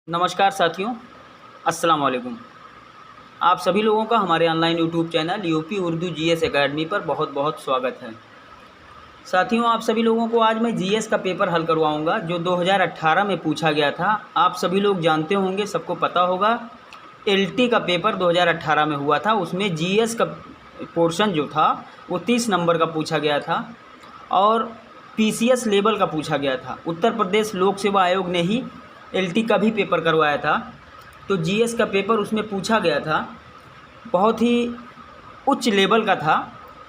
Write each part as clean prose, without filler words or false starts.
नमस्कार साथियों, अस्सलाम वालेकुम। आप सभी लोगों का हमारे online YouTube channel UP Urdu GS academy पर बहुत बहुत स्वागत है। साथियों, आप सभी लोगों को आज मैं जीएस का पेपर हल करवाऊंगा जो 2018 में पूछा गया था। आप सभी लोग जानते होंगे, सबको पता होगा, एलटी का पेपर 2018 में हुआ था। उसमें जीएस का पोर्शन जो था वो 30 नंबर का पूछा गया था और पीसीएस लेवल का पूछा गया था। उत्तर प्रदेश लोक सेवा आयोग ने ही एलटी का भी पेपर करवाया था, तो जीएस का पेपर उसमें पूछा गया था, बहुत ही उच्च लेवल का था।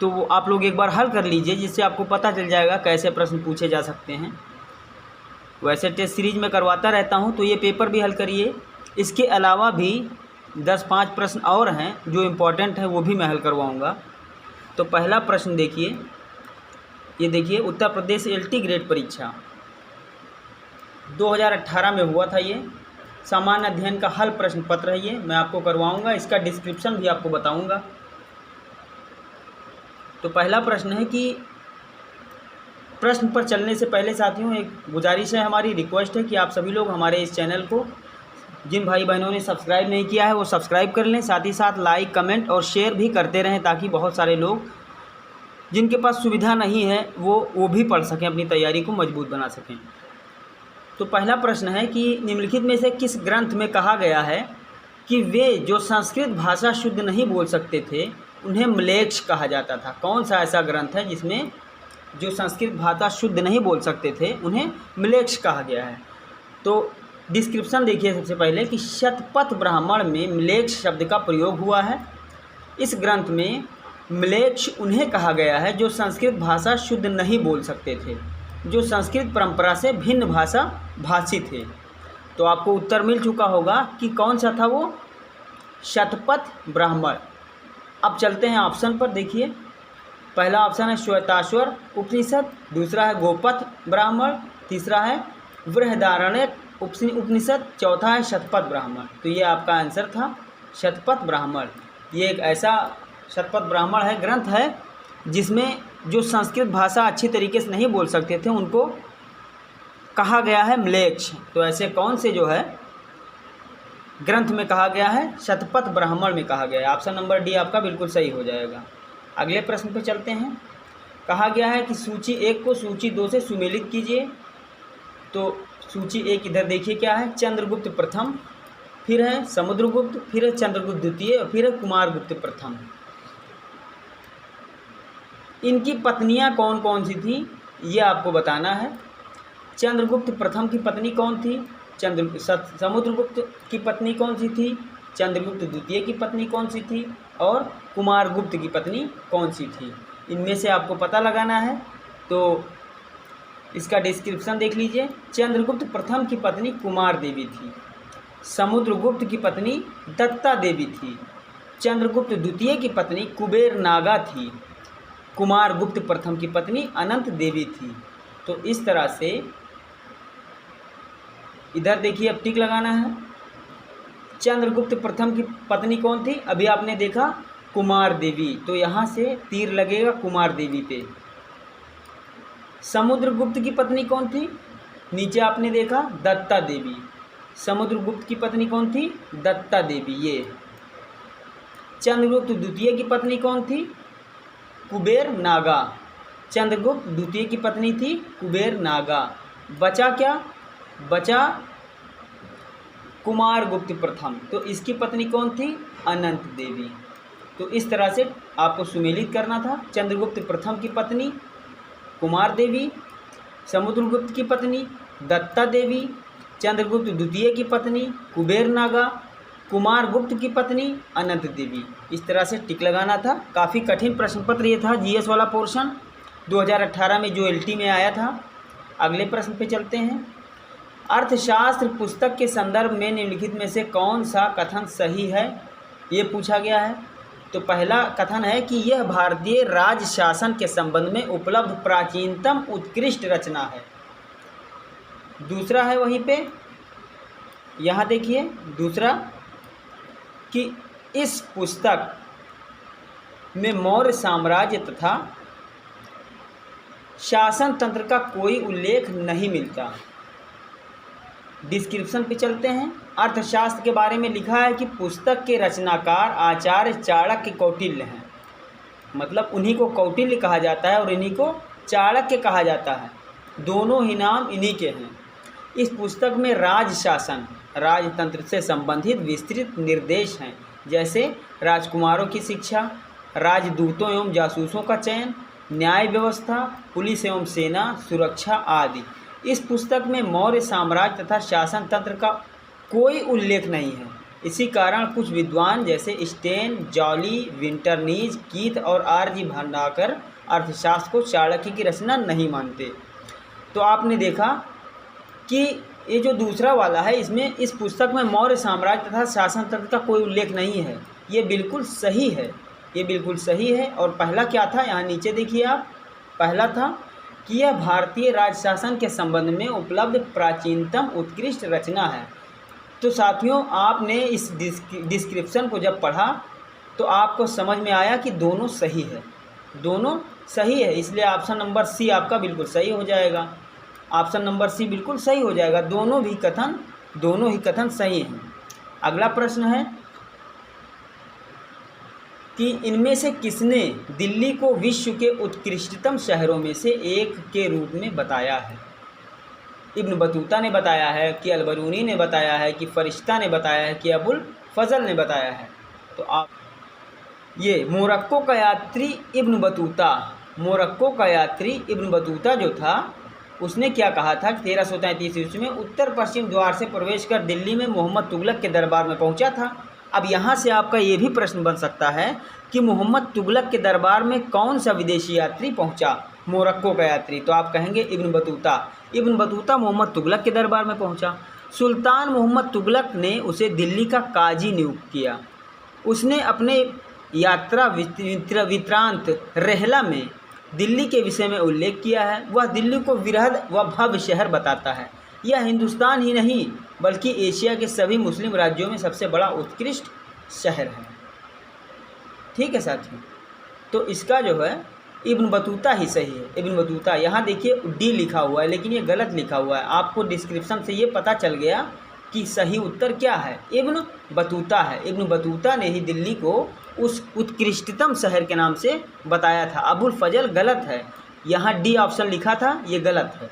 तो वो आप लोग एक बार हल कर लीजिए, जिससे आपको पता चल जाएगा कैसे प्रश्न पूछे जा सकते हैं। वैसे टेस्ट सीरीज में करवाता रहता हूं, तो ये पेपर भी हल करिए। इसके अलावा भी 10-5 प्रश्न और हैं जो इम्पोर्टेंट है, वो भी मैं हल करवाऊँगा। तो पहला प्रश्न देखिए, ये देखिए, उत्तर प्रदेश एलटी ग्रेड परीक्षा 2018 में हुआ था। ये सामान्य अध्ययन का हल प्रश्न पत्र है, ये मैं आपको करवाऊंगा। इसका डिस्क्रिप्शन भी आपको बताऊंगा। तो पहला प्रश्न है कि प्रश्न पर चलने से पहले साथियों एक गुजारिश है, हमारी रिक्वेस्ट है कि आप सभी लोग हमारे इस चैनल को, जिन भाई बहनों ने सब्सक्राइब नहीं किया है वो सब्सक्राइब कर लें। साथ ही साथ लाइक, कमेंट और शेयर भी करते रहें, ताकि बहुत सारे लोग जिनके पास सुविधा नहीं है वो भी पढ़ सकें, अपनी तैयारी को मजबूत बना सकें। तो पहला प्रश्न है कि निम्नलिखित में से किस ग्रंथ में कहा गया है कि वे जो संस्कृत भाषा शुद्ध नहीं बोल सकते थे उन्हें म्लेच्छ कहा जाता था। कौन सा ऐसा ग्रंथ है जिसमें जो संस्कृत भाषा शुद्ध नहीं बोल सकते थे उन्हें म्लेच्छ कहा गया है? तो डिस्क्रिप्शन देखिए सबसे पहले कि शतपथ ब्राह्मण में म्लेच्छ शब्द का प्रयोग हुआ है। इस ग्रंथ में म्लेच्छ उन्हें कहा गया है जो संस्कृत भाषा शुद्ध नहीं बोल सकते थे, जो संस्कृत परंपरा से भिन्न भाषा भाषी थे। तो आपको उत्तर मिल चुका होगा कि कौन सा था वो, शतपथ ब्राह्मण। अब चलते हैं ऑप्शन पर। देखिए, पहला ऑप्शन है श्वेताश्वर उपनिषद, दूसरा है गोपथ ब्राह्मण, तीसरा है बृहदारण्यक उपनिषद, चौथा है शतपथ ब्राह्मण। तो ये आपका आंसर था शतपथ ब्राह्मण। ये एक ऐसा शतपथ ब्राह्मण है, ग्रंथ है, जिसमें जो संस्कृत भाषा अच्छी तरीके से नहीं बोल सकते थे उनको कहा गया है म्लेच्छ। तो ऐसे कौन से जो है ग्रंथ में कहा गया है? शतपथ ब्राह्मण में कहा गया है। ऑप्शन नंबर डी आपका बिल्कुल सही हो जाएगा। अगले प्रश्न पे चलते हैं। कहा गया है कि सूची 1 को सूची 2 से सुमेलित कीजिए। तो सूची 1 इधर देखिए क्या है, चंद्रगुप्त प्रथम, फिर है समुद्रगुप्त, फिर है चंद्रगुप्त द्वितीय और फिर है कुमारगुप्त प्रथम। इनकी पत्नियां कौन कौन सी थी ये आपको बताना है। चंद्रगुप्त प्रथम की पत्नी कौन थी? समुद्रगुप्त की पत्नी कौन सी थी? चंद्रगुप्त द्वितीय की पत्नी कौन सी थी? और कुमारगुप्त की पत्नी कौन सी थी? इनमें से आपको पता लगाना है। तो इसका डिस्क्रिप्शन देख लीजिए। चंद्रगुप्त प्रथम की पत्नी कुमार देवी थी, समुद्रगुप्त की पत्नी दत्ता देवी थी, चंद्रगुप्त द्वितीय की पत्नी कुबेर नागा थी, कुमारगुप्त प्रथम की पत्नी अनंत देवी थी। तो इस तरह से इधर देखिए, अब टिक लगाना है। चंद्रगुप्त प्रथम की पत्नी कौन थी? अभी आपने देखा कुमार देवी, तो यहाँ से तीर लगेगा कुमार देवी पे। समुद्रगुप्त की पत्नी कौन थी? नीचे आपने देखा दत्ता देवी। समुद्रगुप्त की पत्नी कौन थी? दत्ता देवी। ये चंद्रगुप्त द्वितीय की पत्नी कौन थी? कुबेर नागा। चंद्रगुप्त द्वितीय की पत्नी थी कुबेर नागा। बचा क्या? बचा कुमारगुप्त प्रथम, तो इसकी पत्नी कौन थी? अनंत देवी। तो इस तरह से आपको सुमेलित करना था। चंद्रगुप्त प्रथम की पत्नी कुमार देवी, समुद्रगुप्त की पत्नी दत्ता देवी, चंद्रगुप्त द्वितीय की पत्नी कुबेर नागा, कुमारगुप्त की पत्नी अनंत देवी। इस तरह से टिक लगाना था। काफ़ी कठिन प्रश्न पत्र ये था, जीएस वाला पोर्शन 2018 में जो एलटी में आया था। अगले प्रश्न पे चलते हैं। अर्थशास्त्र पुस्तक के संदर्भ में निम्नलिखित में से कौन सा कथन सही है, ये पूछा गया है। तो पहला कथन है कि यह भारतीय राज शासन के संबंध में उपलब्ध प्राचीनतम उत्कृष्ट रचना है। दूसरा है वहीं पे, यहाँ देखिए दूसरा, कि इस पुस्तक में मौर्य साम्राज्य तथा शासन तंत्र का कोई उल्लेख नहीं मिलता। डिस्क्रिप्शन पे चलते हैं। अर्थशास्त्र के बारे में लिखा है कि पुस्तक के रचनाकार आचार्य चाणक्य कौटिल्य हैं, मतलब उन्हीं को कौटिल्य कहा जाता है और इन्हीं को चाणक्य कहा जाता है, दोनों ही नाम इन्हीं के हैं। इस पुस्तक में राजशासन, राजतंत्र से संबंधित विस्तृत निर्देश हैं, जैसे राजकुमारों की शिक्षा, राजदूतों एवं जासूसों का चयन, न्याय व्यवस्था, पुलिस एवं सेना सुरक्षा आदि। इस पुस्तक में मौर्य साम्राज्य तथा शासन तंत्र का कोई उल्लेख नहीं है। इसी कारण कुछ विद्वान जैसे स्टेन, जॉली, विंटरनीज, कीथ और आर.जी. भांडाकर अर्थशास्त्र को चाणक्य की रचना नहीं मानते। तो आपने देखा कि ये जो दूसरा वाला है, इसमें इस पुस्तक में मौर्य साम्राज्य तथा शासन तंत्र का कोई उल्लेख नहीं है। ये बिल्कुल सही है, ये बिल्कुल सही है। और पहला क्या था, यहाँ नीचे देखिए आप, पहला था कि यह भारतीय राजशासन के संबंध में उपलब्ध प्राचीनतम उत्कृष्ट रचना है। तो साथियों, आपने इस डिस्क्रिप्शन को जब पढ़ा तो आपको समझ में आया कि दोनों सही है, दोनों सही है, इसलिए ऑप्शन नंबर सी आपका बिल्कुल सही हो जाएगा। ऑप्शन नंबर सी बिल्कुल सही हो जाएगा, दोनों ही कथन सही हैं। अगला प्रश्न है कि इनमें से किसने दिल्ली को विश्व के उत्कृष्टतम शहरों में से एक के रूप में बताया है? इब्न बतूता ने बताया है कि अलबरूनी ने बताया है कि फरिश्ता ने बताया है कि अबुल फजल ने बताया है? तो आप ये मोरक्को का यात्री इब्न बतूता जो था उसने क्या कहा था कि 1333 ईस्वी में उत्तर पश्चिम द्वार से प्रवेश कर दिल्ली में मोहम्मद तुगलक के दरबार में पहुंचा था। अब यहाँ से आपका ये भी प्रश्न बन सकता है कि मोहम्मद तुगलक के दरबार में कौन सा विदेशी यात्री पहुंचा? मोरक्को का यात्री। तो आप कहेंगे इब्न बतूता मोहम्मद तुगलक के दरबार में पहुंचा। सुल्तान मोहम्मद तुगलक ने उसे दिल्ली का काजी नियुक्त किया। उसने अपने यात्रा वृत्तांत रहला में दिल्ली के विषय में उल्लेख किया है। वह दिल्ली को विरहद व भव्य शहर बताता है। यह हिंदुस्तान ही नहीं बल्कि एशिया के सभी मुस्लिम राज्यों में सबसे बड़ा उत्कृष्ट शहर है। ठीक है साथियों, तो इसका जो है इब्न बतूता ही सही है। इब्न बतूता, यहाँ देखिए डी लिखा हुआ है लेकिन ये गलत लिखा हुआ है। आपको डिस्क्रिप्शन से ये पता चल गया कि सही उत्तर क्या है, इब्न बतूता है। इब्न बतूता ने ही दिल्ली को उस उत्कृष्टतम शहर के नाम से बताया था। अबुल फजल गलत है, यहाँ डी ऑप्शन लिखा था, ये गलत है।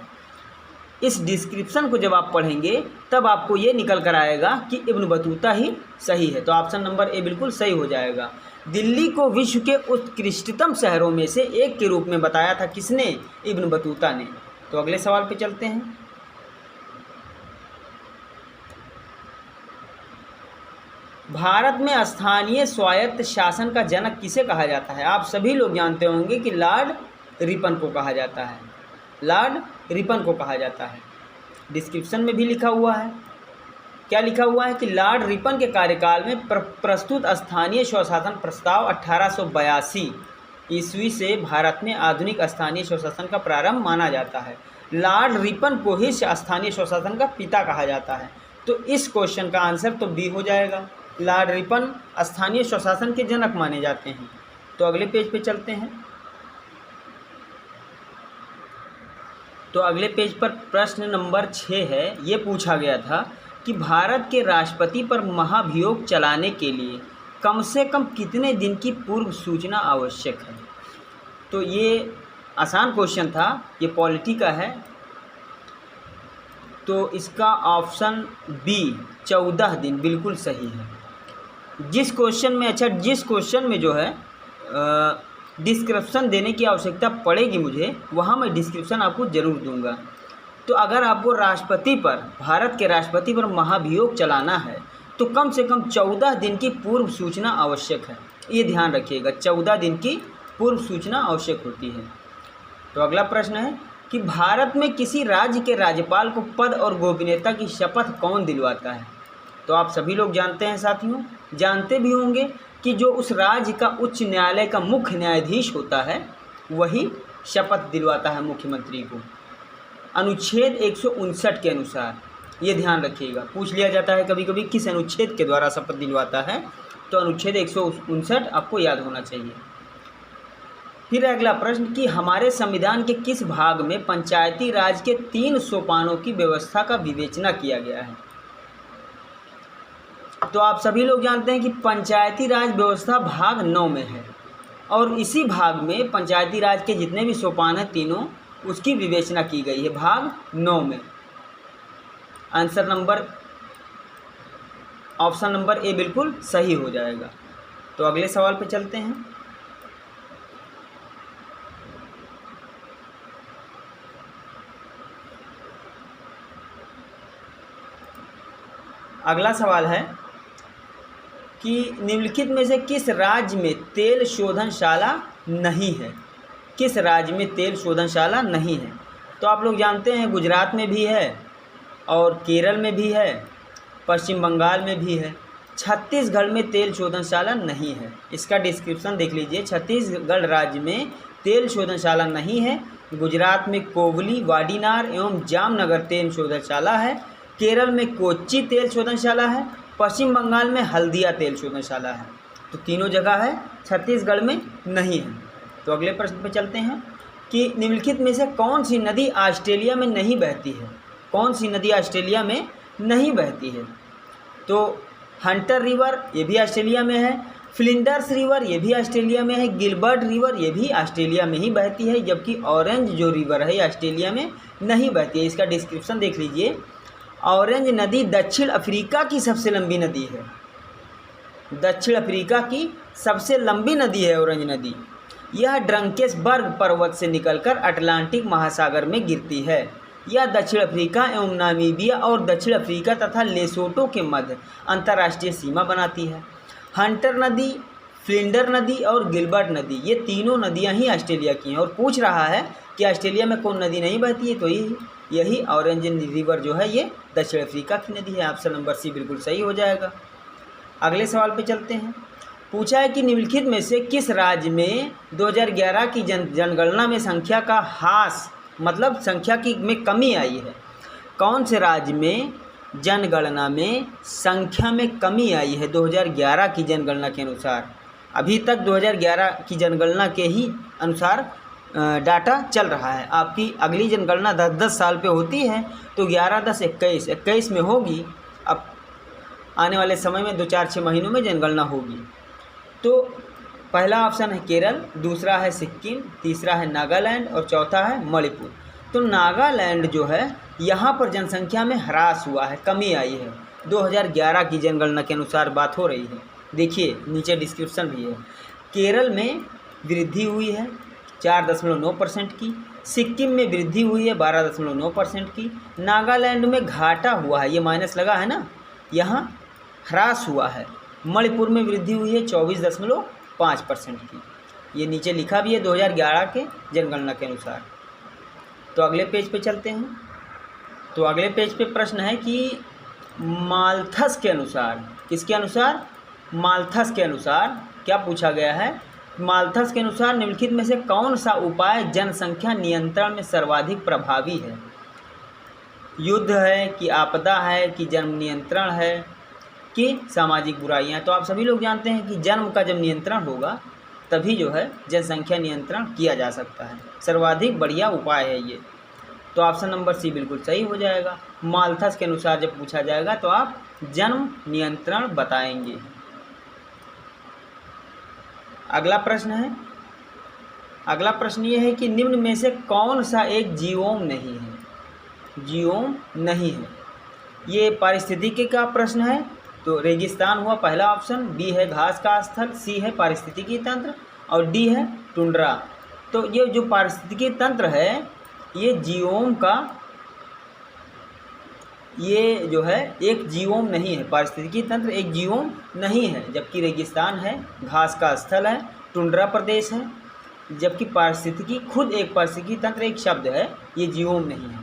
इस डिस्क्रिप्शन को जब आप पढ़ेंगे तब आपको ये निकल कर आएगा कि इब्न बतूता ही सही है। तो ऑप्शन नंबर ए बिल्कुल सही हो जाएगा। दिल्ली को विश्व के उत्कृष्टतम शहरों में से एक के रूप में बताया था किसने? इब्न बतूता ने। तो अगले सवाल पे चलते हैं। भारत में स्थानीय स्वायत्त शासन का जनक किसे कहा जाता है? आप सभी लोग जानते होंगे कि लॉर्ड रिपन को कहा जाता है। लॉर्ड रिपन को कहा जाता है। डिस्क्रिप्शन में भी लिखा हुआ है। क्या लिखा हुआ है कि लॉर्ड रिपन के कार्यकाल में प्रस्तुत स्थानीय स्वशासन प्रस्ताव 1882 ईस्वी से भारत में आधुनिक स्थानीय स्वशासन का प्रारंभ माना जाता है। लॉर्ड रिपन को ही स्थानीय स्वशासन का पिता कहा जाता है। तो इस क्वेश्चन का आंसर तो बी हो जाएगा। लॉर्ड रिपन स्थानीय स्वशासन के जनक माने जाते हैं। तो अगले पेज पे चलते हैं। तो अगले पेज पर प्रश्न नंबर 6 है। ये पूछा गया था कि भारत के राष्ट्रपति पर महाभियोग चलाने के लिए कम से कम कितने दिन की पूर्व सूचना आवश्यक है? तो ये आसान क्वेश्चन था, ये पॉलिटी का है। तो इसका ऑप्शन बी 14 दिन बिल्कुल सही है। जिस क्वेश्चन में जो है डिस्क्रिप्शन देने की आवश्यकता पड़ेगी मुझे, वहाँ मैं डिस्क्रिप्शन आपको ज़रूर दूंगा। तो अगर आपको भारत के राष्ट्रपति पर महाभियोग चलाना है तो कम से कम 14 दिन की पूर्व सूचना आवश्यक है। ये ध्यान रखिएगा, 14 दिन की पूर्व सूचना आवश्यक होती है। तो अगला प्रश्न है कि भारत में किसी राज्य के राज्यपाल को पद और गोपनीयता की शपथ कौन दिलवाता है? तो आप सभी लोग जानते हैं साथियों, जानते भी होंगे कि जो उस राज्य का उच्च न्यायालय का मुख्य न्यायाधीश होता है वही शपथ दिलवाता है मुख्यमंत्री को। अनुच्छेद 159 के अनुसार, ये ध्यान रखिएगा, पूछ लिया जाता है कभी कभी किस अनुच्छेद के द्वारा शपथ दिलवाता है। तो अनुच्छेद 159 आपको याद होना चाहिए। फिर अगला प्रश्न कि हमारे संविधान के किस भाग में पंचायती राज के 3 सोपानों की व्यवस्था का विवेचना किया गया है। तो आप सभी लोग जानते हैं कि पंचायती राज व्यवस्था भाग 9 में है और इसी भाग में पंचायती राज के जितने भी सोपान हैं तीनों, उसकी विवेचना की गई है भाग 9 में। Answer number option number A बिल्कुल सही हो जाएगा। तो अगले सवाल पे चलते हैं। अगला सवाल है कि निम्नलिखित में से किस राज्य में तेल शोधनशाला नहीं है। किस राज्य में तेल शोधनशाला नहीं है। तो आप लोग जानते हैं गुजरात में भी है और केरल में भी है, पश्चिम बंगाल में भी है। छत्तीसगढ़ में तेल शोधनशाला नहीं है। इसका डिस्क्रिप्शन देख लीजिए। छत्तीसगढ़ राज्य में तेल शोधनशाला नहीं है। गुजरात में कोवली, वाडीनार एवं जामनगर तेल शोधनशाला है। केरल में कोच्चि तेल शोधनशाला है। पश्चिम बंगाल में हल्दिया तेल शोधनशाला है। तो तीनों जगह है, छत्तीसगढ़ में नहीं है। तो अगले प्रश्न पर चलते हैं कि निम्नलिखित में से कौन सी नदी ऑस्ट्रेलिया में नहीं बहती है। कौन सी नदी ऑस्ट्रेलिया में नहीं बहती है। तो हंटर रिवर ये भी ऑस्ट्रेलिया में है, फ्लिंडर्स रिवर ये भी ऑस्ट्रेलिया में है, गिलबर्ट रिवर ये भी ऑस्ट्रेलिया में ही बहती है, जबकि ऑरेंज जो रिवर है ऑस्ट्रेलिया में नहीं बहती है। इसका डिस्क्रिप्शन देख लीजिए। ऑरेंज नदी दक्षिण अफ्रीका की सबसे लंबी नदी है। दक्षिण अफ्रीका की सबसे लंबी नदी है ऑरेंज नदी। यह ड्रंकेसबर्ग पर्वत से निकलकर अटलांटिक महासागर में गिरती है। यह दक्षिण अफ्रीका एवं नामीबिया और दक्षिण अफ्रीका तथा लेसोटो के मध्य अंतर्राष्ट्रीय सीमा बनाती है। हंटर नदी, फ्लिंडर नदी और गिलबर्ट नदी ये तीनों नदियां ही ऑस्ट्रेलिया की हैं। और पूछ रहा है कि ऑस्ट्रेलिया में कौन नदी नहीं बहती है, तो यही ऑरेंज रिवर जो है ये दक्षिण अफ्रीका की नदी है। ऑप्शन नंबर सी बिल्कुल सही हो जाएगा। अगले सवाल पे चलते हैं। पूछा है कि निम्नलिखित में से किस राज्य में 2011 की जनगणना में संख्या का ह्रास, मतलब संख्या की में कमी आई है। कौन से राज्य में जनगणना में संख्या में कमी आई है 2011 की जनगणना के अनुसार। अभी तक 2011 की जनगणना के ही अनुसार डाटा चल रहा है। आपकी अगली जनगणना 10-10 साल पे होती है, तो 11-10-21 में होगी। अब आने वाले समय में 2-4-6 महीनों में जनगणना होगी। तो पहला ऑप्शन है केरल, दूसरा है सिक्किम, तीसरा है नागालैंड और चौथा है मणिपुर। तो नागालैंड जो है यहाँ पर जनसंख्या में ह्रास हुआ है, कमी आई है। 2011 की जनगणना के अनुसार बात हो रही है। देखिए नीचे डिस्क्रिप्शन भी है। केरल में वृद्धि हुई है 4.9% की, सिक्किम में वृद्धि हुई है 12.9% की, नागालैंड में घाटा हुआ है, ये माइनस लगा है ना, यहाँ ह्रास हुआ है। मणिपुर में वृद्धि हुई है 24.5% की। ये नीचे लिखा भी है 2011 के जनगणना के अनुसार। तो अगले पेज पे चलते हैं। तो अगले पेज पे प्रश्न है कि माल्थस के अनुसार, किसके अनुसार, माल्थस के अनुसार क्या पूछा गया है। माल्थस के अनुसार निम्नलिखित में से कौन सा उपाय जनसंख्या नियंत्रण में सर्वाधिक प्रभावी है। युद्ध है कि आपदा है कि जन्म नियंत्रण है कि सामाजिक बुराइयां। तो आप सभी लोग जानते हैं कि जन्म का जब नियंत्रण होगा तभी जो है जनसंख्या नियंत्रण किया जा सकता है। सर्वाधिक बढ़िया उपाय है ये। तो ऑप्शन नंबर सी बिल्कुल सही हो जाएगा। माल्थस के अनुसार जब पूछा जाएगा तो आप जन्म नियंत्रण बताएंगे। अगला प्रश्न है। अगला प्रश्न ये है कि निम्न में से कौन सा एक जीवोम नहीं है। जीवोम नहीं है, ये पारिस्थितिकी का प्रश्न है। तो रेगिस्तान हुआ पहला ऑप्शन, बी है घास का स्थल, सी है पारिस्थितिकी तंत्र और डी है टुंड्रा। तो ये जो पारिस्थितिकी तंत्र है ये जीवोम का, ये जो है एक जीवोम नहीं है। पारिस्थितिकी तंत्र एक जीवोम नहीं है, जबकि रेगिस्तान है, घास का स्थल है, टुंड्रा प्रदेश है, जबकि पारिस्थितिकी खुद एक पारिस्थितिकी तंत्र एक शब्द है, ये जीवोम नहीं है।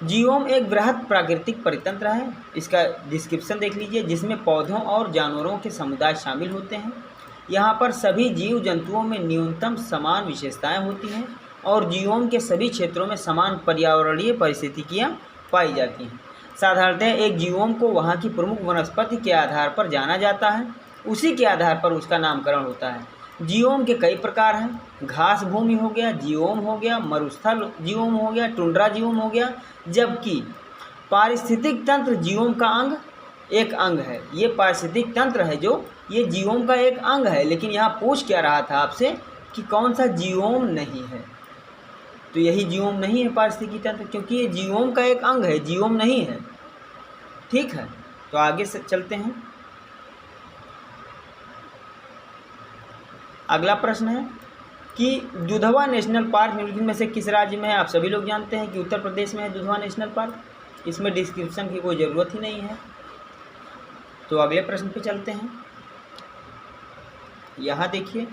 जीवोम एक बृहद प्राकृतिक परितंत्र है। इसका डिस्क्रिप्शन देख लीजिए, जिसमें पौधों और जानवरों के समुदाय शामिल होते हैं। यहाँ पर सभी जीव जंतुओं में न्यूनतम समान विशेषताएं होती हैं और जीवोम के सभी क्षेत्रों में समान पर्यावरणीय परिस्थितियाँ पाई जाती हैं। साधारणतः एक जीवोम को वहाँ की प्रमुख वनस्पति के आधार पर जाना जाता है, उसी के आधार पर उसका नामकरण होता है। जियोम के कई प्रकार हैं। घास भूमि हो गया, जियोम हो गया, मरुस्थल जियोम हो गया, टुंड्रा जियोम हो गया। जबकि पारिस्थितिक तंत्र जियोम का एक अंग है। ये पारिस्थितिक तंत्र है जो ये जियोम का एक अंग है। लेकिन यहाँ पूछ क्या रहा था आपसे कि कौन सा जियोम नहीं है, तो यही जियोम नहीं है पारिस्थितिकी तंत्र, क्योंकि ये जियोम का एक अंग है, जियोम नहीं है। ठीक है, तो आगे से चलते हैं। अगला प्रश्न है कि दुधवा नेशनल पार्क निम्नलिखित में से किस राज्य में है। आप सभी लोग जानते हैं कि उत्तर प्रदेश में है दुधवा नेशनल पार्क। इसमें डिस्क्रिप्शन की कोई ज़रूरत ही नहीं है। तो अगले प्रश्न पे चलते हैं। यहाँ देखिए,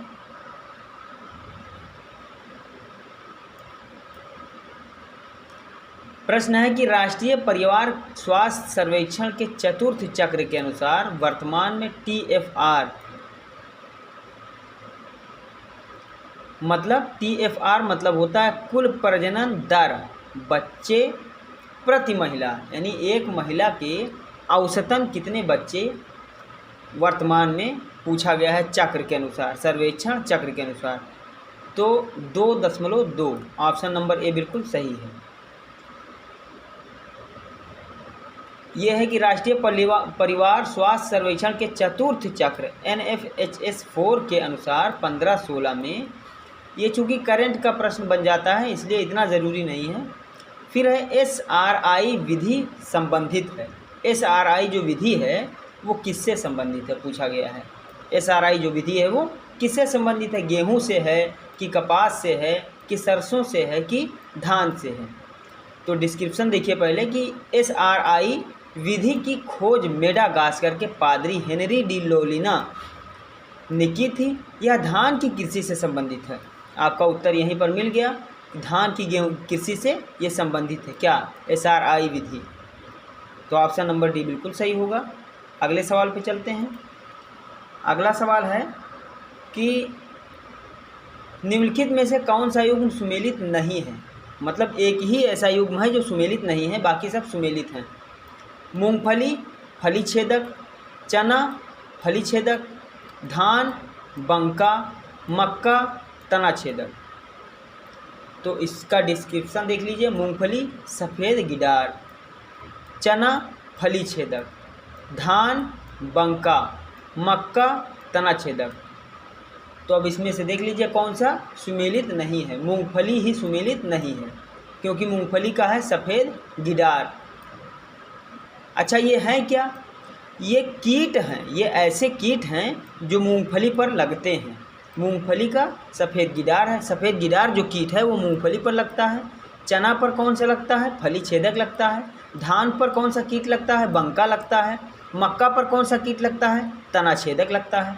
प्रश्न है कि राष्ट्रीय परिवार स्वास्थ्य सर्वेक्षण के चतुर्थ चक्र के अनुसार वर्तमान में TFR मतलब होता है कुल प्रजनन दर बच्चे प्रति महिला, यानी एक महिला के औसतन कितने बच्चे वर्तमान में पूछा गया है चक्र के अनुसार, सर्वेक्षण चक्र के अनुसार। तो 2.2, ऑप्शन नंबर ए बिल्कुल सही है। यह है कि राष्ट्रीय परिवार स्वास्थ्य सर्वेक्षण के चतुर्थ चक्र NFHS 4 के अनुसार 15-16 में, ये चूँकि करंट का प्रश्न बन जाता है इसलिए इतना ज़रूरी नहीं है। फिर है SRI विधि संबंधित है। SRI जो विधि है वो किससे संबंधित है पूछा गया है। SRI जो विधि है वो किससे संबंधित है, गेहूं से है कि कपास से है कि सरसों से है कि धान से है। तो डिस्क्रिप्शन देखिए पहले कि SRI विधि की खोज मेडागास्कर के पादरी हेनरी डी लोलिना ने की थी। यह धान की कृषि से संबंधित है। आपका उत्तर यहीं पर मिल गया, धान की गेहूँ कृषि से ये संबंधित है क्या, SRI विधि। तो ऑप्शन नंबर डी बिल्कुल सही होगा। अगले सवाल पे चलते हैं। अगला सवाल है कि निम्नलिखित में से कौन सा युग्म सुमेलित नहीं है। मतलब एक ही ऐसा युग्म है जो सुमेलित नहीं है, बाकी सब सुमेलित हैं। मूंगफली फली छेदक, चना फली छेदक, धान बंका, मक्का तना छेदक। तो इसका डिस्क्रिप्शन देख लीजिए। मूंगफली सफ़ेद गिडार, चना फली छेदक, धान बंका, मक्का तना छेदक। तो अब इसमें से देख लीजिए कौन सा सुमेलित नहीं है। मूंगफली ही सुमेलित नहीं है क्योंकि मूंगफली का है सफ़ेद गिडार। अच्छा, ये है क्या, ये कीट हैं, ये ऐसे कीट हैं जो मूंगफली पर लगते हैं। मूंगफली का सफ़ेद गिडार है, सफ़ेद गिडार जो कीट है वो मूंगफली पर लगता है। चना पर कौन सा लगता है, फली छेदक लगता है। धान पर कौन सा कीट लगता है, बंका लगता है। मक्का पर कौन सा कीट लगता है, तना छेदक लगता है।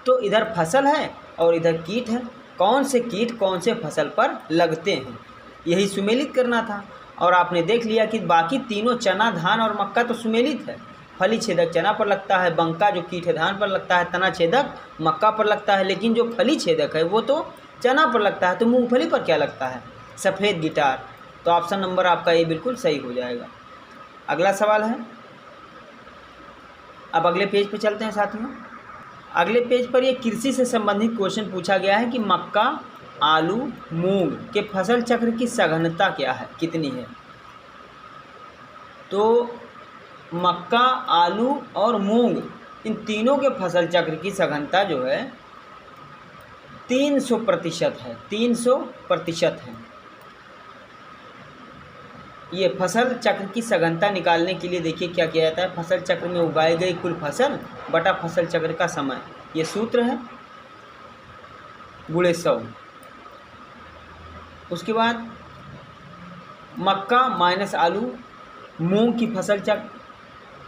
तो इधर फसल है और इधर कीट है, कौन से कीट कौन से फसल पर लगते हैं, यही सुमेलित करना था। और आपने देख लिया कि बाकी तीनों चना धान और मक्का तो सुमेलित है। फली छेदक चना पर लगता है, बंका जो कीट है धान पर लगता है, तना छेदक मक्का पर लगता है। लेकिन जो फली छेदक है वो तो चना पर लगता है, तो मूंगफली पर क्या लगता है, सफ़ेद गिटार। तो ऑप्शन नंबर आपका ये बिल्कुल सही हो जाएगा। अगला सवाल है, अब अगले पेज पे चलते हैं साथियों। अगले पेज पर ये कृषि से संबंधित क्वेश्चन पूछा गया है कि मक्का, आलू, मूंग के फसल चक्र की सघनता क्या है, कितनी है। तो मक्का, आलू और मूंग इन तीनों के फसल चक्र की सघनता जो है 300% है, 300% है। ये फसल चक्र की सघनता निकालने के लिए देखिए क्या किया जाता है, फसल चक्र में उगाई गई कुल फसल बटा फसल चक्र का समय, ये सूत्र है गुणे 100। उसके बाद मक्का माइनस आलू, मूंग की फसल चक्र,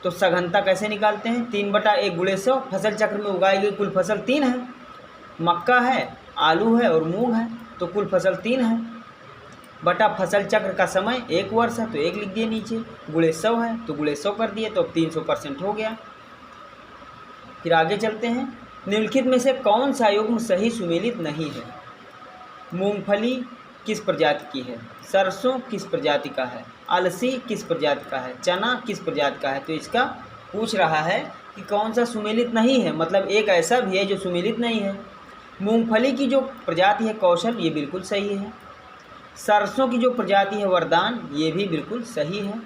तो सघनता कैसे निकालते हैं, 3/1 गुणे 100। फसल चक्र में उगाई गई कुल फसल 3 है, मक्का है, आलू है और मूंग है, तो कुल फसल 3 है, बटा फसल चक्र का समय 1 वर्ष है तो 1 लिख दिए नीचे, गुणे 100 है तो गुणे 100 कर दिए, तो अब 300% हो गया। फिर आगे चलते हैं। निम्नलिखित में से कौन सा युग्म सही सुमेलित नहीं है। मूंगफली किस प्रजाति की है, सरसों किस प्रजाति का है, अलसी किस प्रजाति का है, चना किस प्रजाति का है। तो इसका पूछ रहा है कि कौन सा सुमेलित नहीं है, मतलब एक ऐसा भी है जो सुमेलित नहीं है। मूंगफली की जो प्रजाति है कौशल, ये बिल्कुल सही है। सरसों की जो प्रजाति है वरदान, ये भी बिल्कुल सही है।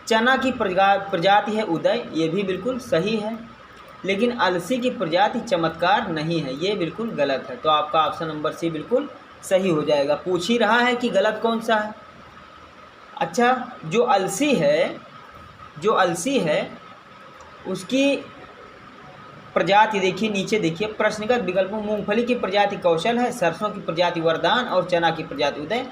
चना की प्रजाति है उदय, ये भी बिल्कुल सही है। लेकिन अलसी की प्रजाति चमत्कार नहीं है, ये बिल्कुल गलत है। तो आपका ऑप्शन नंबर सी बिल्कुल सही हो जाएगा। पूछ ही रहा है कि गलत कौन सा है। अच्छा, जो अलसी है उसकी प्रजाति देखिए, नीचे देखिए, प्रश्नगत विकल्पों मूंगफली की प्रजाति कौशल है, सरसों की प्रजाति वरदान और चना की प्रजाति उदय।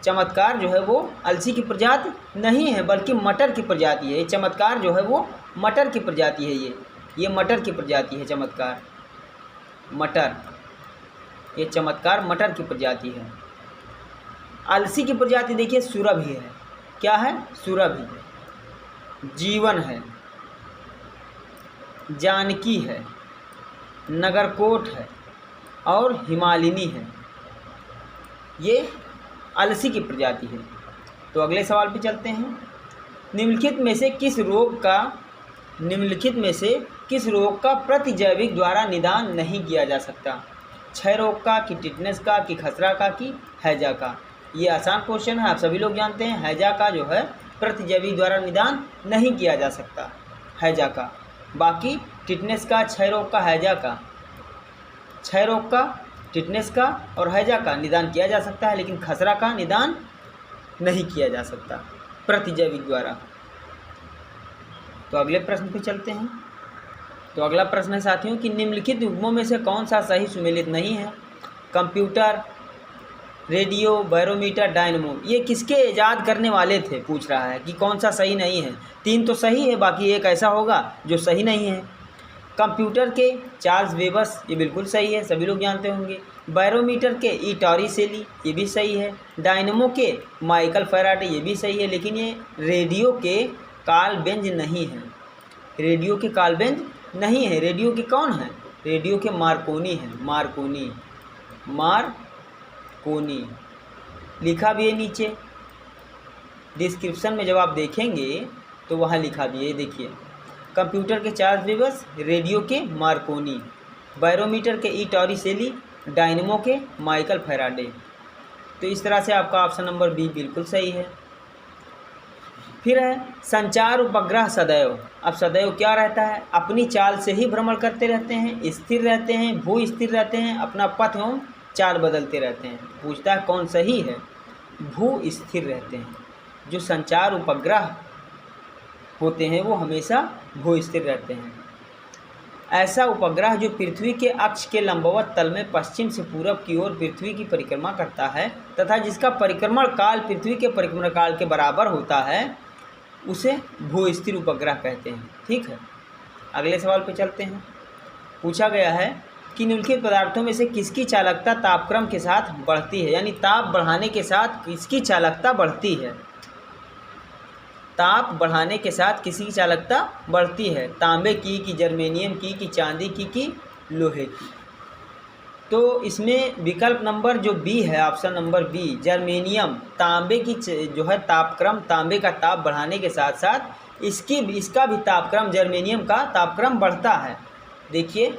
चमत्कार जो है वो अलसी की प्रजाति नहीं है, बल्कि मटर की प्रजाति है। चमत्कार जो है वो मटर की प्रजाति है। ये मटर की प्रजाति है। चमत्कार मटर, ये चमत्कार मटर की प्रजाति है। अलसी की प्रजाति देखिए सुरभि है। क्या है? सुरभि। जीवन है, जानकी है, नगरकोट है और हिमालिनी है। ये अलसी की प्रजाति है। तो अगले सवाल पे चलते हैं। निम्नलिखित में से किस रोग का प्रतिजैविक द्वारा निदान नहीं किया जा सकता? क्षय रोग का, कि टिटनेस का, कि खसरा का, कि हैजा का? ये आसान क्वेश्चन है, आप सभी लोग जानते हैं। हैजा का जो है प्रतिजैविक द्वारा निदान नहीं किया जा सकता, हैजा का। बाकी टिटनेस का, क्षय रोग का, हैजा का, क्षय रोग का, टिटनेस का और हैजा का निदान किया जा सकता है, लेकिन खसरा का निदान नहीं किया जा सकता प्रतिजैविक द्वारा। तो अगले प्रश्न पे चलते हैं। तो अगला प्रश्न है साथियों कि निम्नलिखित युग्मों में से कौन सा सही सुमेलित नहीं है? Computer, radio, barometer, dynamo. ये किसके ईजाद करने वाले थे, पूछ रहा है कि कौन सा सही नहीं है। 3 तो सही है, बाकी एक ऐसा होगा जो सही नहीं है। कंप्यूटर के चार्ल्स वेबस, ये बिल्कुल सही है, सभी लोग जानते होंगे। बैरोमीटर के ई टॉरिसेली, ये भी सही है। डायनमो के माइकल फैराडे, ये भी सही है। लेकिन ये रेडियो के कार्ल बेंज नहीं है। रेडियो के कार्ल बेंज नहीं है। रेडियो के कौन है? रेडियो के मार्कोनी है। मार्कोनी लिखा भी है नीचे डिस्क्रिप्शन में, जब आप देखेंगे तो वहाँ लिखा भी है। देखिए, कंप्यूटर के चार्ल्स वेबस, रेडियो के मार्कोनी, बैरोमीटर के ई टॉरिसेली, डायनमो के माइकल फैराडे। तो इस तरह से आपका ऑप्शन नंबर बी बिल्कुल सही है। फिर है संचार उपग्रह सदैव। अब सदैव क्या रहता है? अपनी चाल से ही भ्रमण करते रहते हैं, स्थिर रहते हैं, भू स्थिर रहते हैं, अपना पथ एवं चाल बदलते रहते हैं। पूछता है कौन सही है? भू स्थिर रहते हैं। जो संचार उपग्रह होते हैं वो हमेशा भू स्थिर रहते हैं। ऐसा उपग्रह जो पृथ्वी के अक्ष के लंबवत तल में पश्चिम से पूरब की ओर पृथ्वी की परिक्रमा करता है तथा जिसका परिक्रमण काल पृथ्वी के परिक्रमण काल के बराबर होता है, उसे भू स्थिर उपग्रह कहते हैं। ठीक है, अगले सवाल पे चलते हैं। पूछा गया है कि निम्नलिखित पदार्थों में से किसकी चालकता तापक्रम के साथ बढ़ती है? यानी ताप बढ़ाने के साथ किसकी चालकता बढ़ती है? ताप बढ़ाने के साथ किसी की चालकता बढ़ती है? तांबे की, कि जर्मेनियम की, कि चांदी की, कि लोहे की? तो इसमें विकल्प नंबर जो बी है, ऑप्शन नंबर बी, जर्मेनियम, तांबे की जो है तापक्रम, तांबे का ताप बढ़ाने के साथ साथ इसका भी तापक्रम, जर्मेनियम का तापक्रम बढ़ता है। देखिए,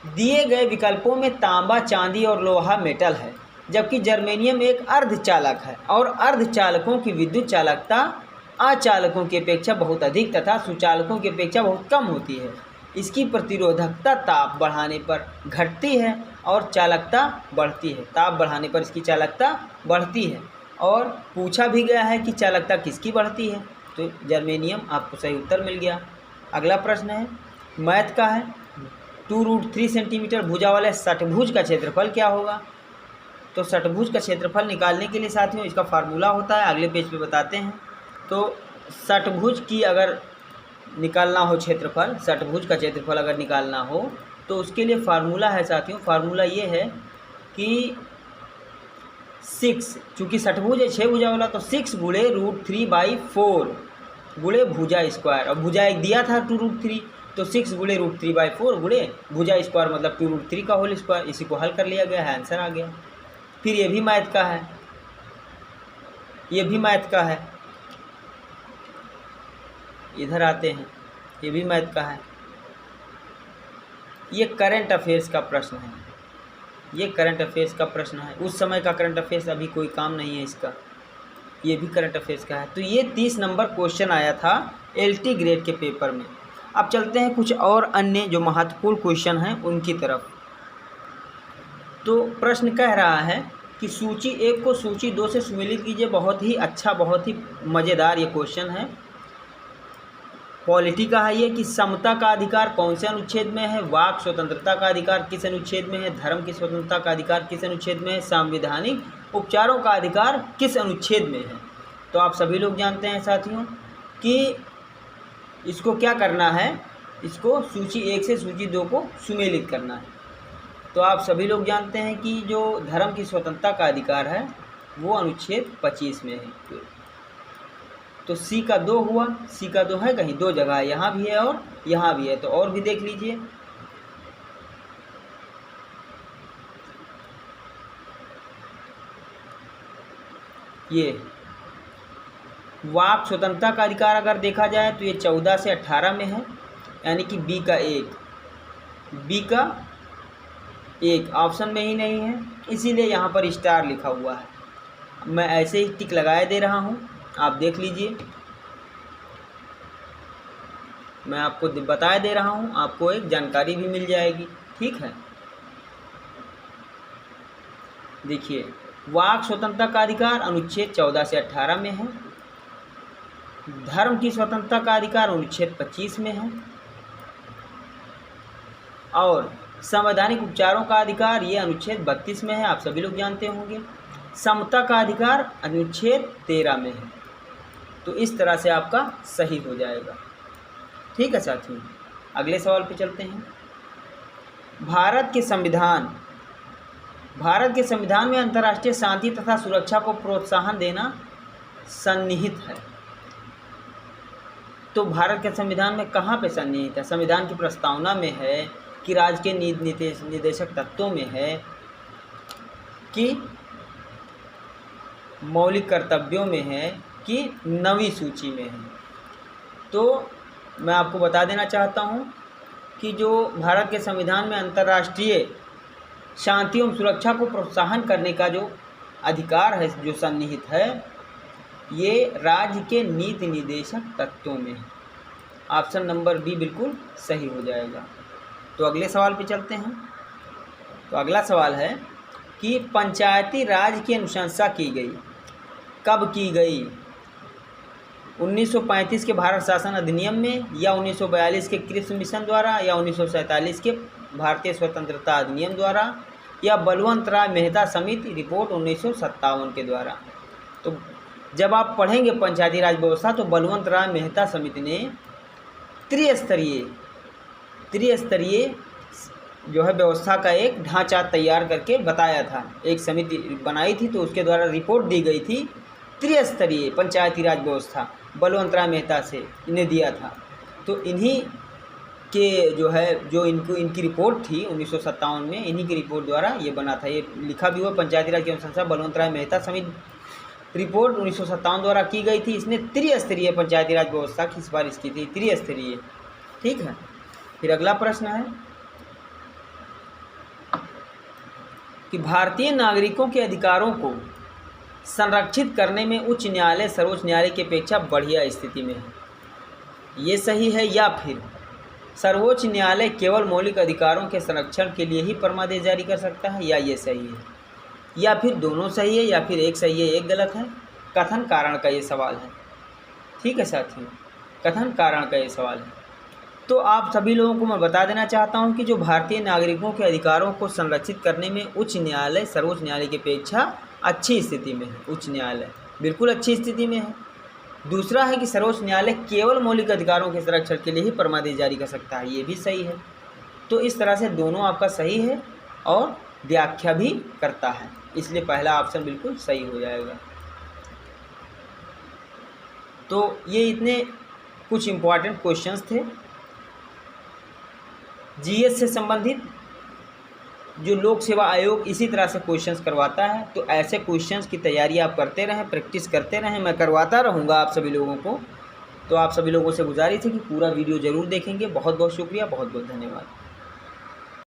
दिए गए विकल्पों में तांबा, चांदी और लोहा मेटल है, जबकि जर्मेनियम एक अर्धचालक है और अर्धचालकों की विद्युत चालकता अचालकों की अपेक्षा बहुत अधिक तथा सुचालकों की अपेक्षा बहुत कम होती है। इसकी प्रतिरोधकता ताप बढ़ाने पर घटती है और चालकता बढ़ती है। ताप बढ़ाने पर इसकी चालकता बढ़ती है। और पूछा भी गया है कि चालकता किसकी बढ़ती है, तो जर्मेनियम, आपको सही उत्तर मिल गया। अगला प्रश्न है मैथ का है। 2√3 सेंटीमीटर भुजा वाले षटभुज का क्षेत्रफल क्या होगा? तो षटभुज का क्षेत्रफल निकालने के लिए साथियों इसका फार्मूला होता है, अगले पेज पे बताते हैं। तो षटभुज की अगर निकालना हो क्षेत्रफल, षटभुज का क्षेत्रफल अगर निकालना हो तो उसके लिए फार्मूला है साथियों। फार्मूला ये है कि 6, चूँकि षटभुज है 6 भुजा वाला, तो 6 गुणे √3/4 गुणे भुजा स्क्वायर। और भुजा एक दिया था 2√3, तो 6 गुणे √3/4 गुणे भुजा स्क्वायर मतलब 2√3 का होल स्क्वायर। इसी को हल कर लिया गया है, आंसर आ गया। फिर ये भी मैथ का है, ये भी मैथ का है। इधर आते हैं, ये भी मैथ का है। ये करंट अफेयर्स का प्रश्न है। ये करंट अफेयर्स का प्रश्न है, उस समय का करंट अफेयर्स, अभी कोई काम नहीं है इसका, ये भी करंट अफेयर्स का है। तो ये 30 नंबर क्वेश्चन आया था LT ग्रेड के पेपर में। अब चलते हैं कुछ और अन्य जो महत्वपूर्ण क्वेश्चन हैं उनकी तरफ। तो प्रश्न कह रहा है कि सूची 1 को सूची 2 से सुमेलित कीजिए। बहुत ही अच्छा, बहुत ही मज़ेदार ये क्वेश्चन है। पॉलिटी का है ये कि समता का अधिकार कौन से अनुच्छेद में है, वाक स्वतंत्रता का अधिकार किस अनुच्छेद में है, धर्म की स्वतंत्रता का अधिकार किस अनुच्छेद में है, संवैधानिक उपचारों का अधिकार किस अनुच्छेद में है। तो आप सभी लोग जानते हैं साथियों कि इसको क्या करना है, इसको सूची 1 से सूची 2 को सुमेलित करना है। तो आप सभी लोग जानते हैं कि जो धर्म की स्वतंत्रता का अधिकार है वो अनुच्छेद 25 में है। तो C का 2 हुआ, C का 2 है कहीं, 2 जगह है, यहाँ भी है और यहाँ भी है। तो और भी देख लीजिए, ये वाक स्वतंत्रता का अधिकार अगर देखा जाए तो ये 14 से 18 में है, यानी कि B का 1 ऑप्शन में ही नहीं है, इसीलिए यहाँ पर स्टार लिखा हुआ है। मैं ऐसे ही टिक लगाए दे रहा हूँ, आप देख लीजिए, मैं आपको बताए दे रहा हूँ, आपको एक जानकारी भी मिल जाएगी। ठीक है, देखिए वाक स्वतंत्रता का अधिकार अनुच्छेद 14 से 18 में है, धर्म की स्वतंत्रता का अधिकार अनुच्छेद 25 में है, और संवैधानिक उपचारों का अधिकार ये अनुच्छेद 32 में है, आप सभी लोग जानते होंगे। समता का अधिकार अनुच्छेद 13 में है। तो इस तरह से आपका सही हो जाएगा। ठीक है साथियों, अगले सवाल पे चलते हैं। भारत के संविधान में अंतर्राष्ट्रीय शांति तथा सुरक्षा को प्रोत्साहन देना सन्निहित है। तो भारत के संविधान में कहाँ पे सन्निहित है? संविधान की प्रस्तावना में है कि राज्य के निर्देशक तत्वों में है कि मौलिक कर्तव्यों में है कि 9वीं सूची में है। तो मैं आपको बता देना चाहता हूँ कि जो भारत के संविधान में अंतर्राष्ट्रीय शांति एवं सुरक्षा को प्रोत्साहन करने का जो अधिकार है, जो सन्निहित है, ये राज्य के नीति निर्देशक तत्वों में है। ऑप्शन नंबर बी बिल्कुल सही हो जाएगा। तो अगले सवाल पे चलते हैं। तो अगला सवाल है कि पंचायती राज की अनुशंसा की गई, कब की गई? 1935 के भारत शासन अधिनियम में, या 1942 के कृषि मिशन द्वारा, या 1947 के भारतीय स्वतंत्रता अधिनियम द्वारा, या बलवंत राय मेहता समिति रिपोर्ट 1957 के द्वारा। तो जब आप पढ़ेंगे पंचायती राज व्यवस्था तो बलवंत राय मेहता समिति ने त्रिस्तरीय जो है व्यवस्था का एक ढांचा तैयार करके बताया था, एक समिति बनाई थी, तो उसके द्वारा रिपोर्ट दी गई थी। त्रिस्तरीय पंचायती राज व्यवस्था बलवंत राय मेहता से इन्हें दिया था। तो इन्हीं के जो इनकी रिपोर्ट थी 1957 में, इन्हीं की रिपोर्ट द्वारा ये बना था। ये लिखा भी हुआ पंचायती राज की अनुशंसा बलवंत राय मेहता समिति रिपोर्ट 1957 द्वारा की गई थी। इसने त्रिस्तरीय पंचायती राज व्यवस्था की सिफारिश की थी, त्रिस्तरीय। ठीक है, फिर अगला प्रश्न है कि भारतीय नागरिकों के अधिकारों को संरक्षित करने में उच्च न्यायालय सर्वोच्च न्यायालय की अपेक्षा बढ़िया स्थिति में है। ये सही है, या फिर सर्वोच्च न्यायालय केवल मौलिक अधिकारों के संरक्षण के लिए ही परमादेश जारी कर सकता है, या ये सही है, या फिर दोनों सही है, या फिर एक सही है एक गलत है? कथन कारण का ये सवाल है। ठीक है साथियों, कथन कारण का ये सवाल है। तो आप सभी लोगों को मैं बता देना चाहता हूं कि जो भारतीय नागरिकों के अधिकारों को संरक्षित करने में उच्च न्यायालय सर्वोच्च न्यायालय की अपेक्षा अच्छी स्थिति में है। उच्च न्यायालय बिल्कुल अच्छी स्थिति में है। दूसरा है कि सर्वोच्च न्यायालय केवल मौलिक अधिकारों के संरक्षण के लिए ही परमादेश जारी कर सकता है, ये भी सही है। तो इस तरह से दोनों आपका सही है और व्याख्या भी करता है, इसलिए पहला ऑप्शन बिल्कुल सही हो जाएगा। तो ये इतने कुछ इम्पॉर्टेंट क्वेश्चंस थे जीएस से संबंधित, जो लोक सेवा आयोग इसी तरह से क्वेश्चंस करवाता है। तो ऐसे क्वेश्चंस की तैयारी आप करते रहें, प्रैक्टिस करते रहें, मैं करवाता रहूँगा आप सभी लोगों को। तो आप सभी लोगों से गुजारिश है कि पूरा वीडियो ज़रूर देखेंगे। बहुत बहुत शुक्रिया, बहुत बहुत धन्यवाद।